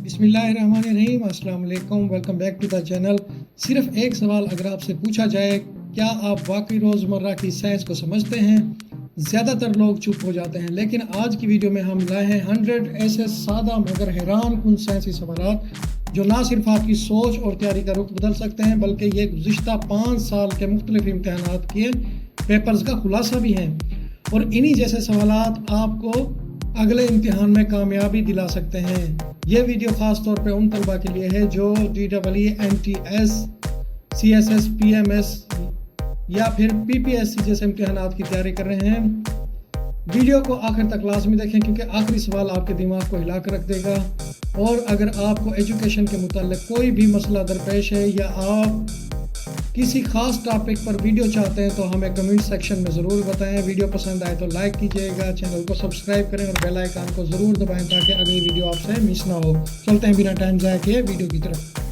बिस्मिल्लाहिर्रहमानिर्रहीम, अस्सलाम वालेकुम, welcome back to the channel. सिर्फ एक सवाल अगर आपसे पूछा जाए, क्या आप वाकई रोज़मर्रा की साइंस को समझते हैं? ज़्यादातर लोग चुप हो जाते हैं, लेकिन आज की वीडियो में हम लाए हैं 100 ऐसे सादा मगर हैरान कुन साइंसी सवालात जो ना सिर्फ आपकी सोच और तैयारी का रुख बदल सकते हैं, बल्कि ये गुज़िश्ता 5 साल के मुख्तलिफ इम्तहानात के पेपर्स का खुलासा भी हैं। और इन्हीं जैसे सवालात आपको अगले इम्तिहान में कामयाबी दिला सकते हैं। यह वीडियो ख़ास तौर पे उन तलबा के लिए है जो DEE, NTS, CSS, PMS या फिर PPSC जैसे इम्तिहानात की तैयारी कर रहे हैं। वीडियो को आखिर तक लाजमी देखें, क्योंकि आखिरी सवाल आपके दिमाग को हिला कर रख देगा। और अगर आपको एजुकेशन के मुताल्लिक कोई भी मसला दरपेश है या आप किसी ख़ास टॉपिक पर वीडियो चाहते हैं तो हमें कमेंट सेक्शन में ज़रूर बताएं। वीडियो पसंद आए तो लाइक कीजिएगा, चैनल को सब्सक्राइब करें और बेल आइकन को ज़रूर दबाएं ताकि अगली वीडियो आपसे मिस ना हो। चलते हैं बिना टाइम ज़ाया किए वीडियो की तरफ।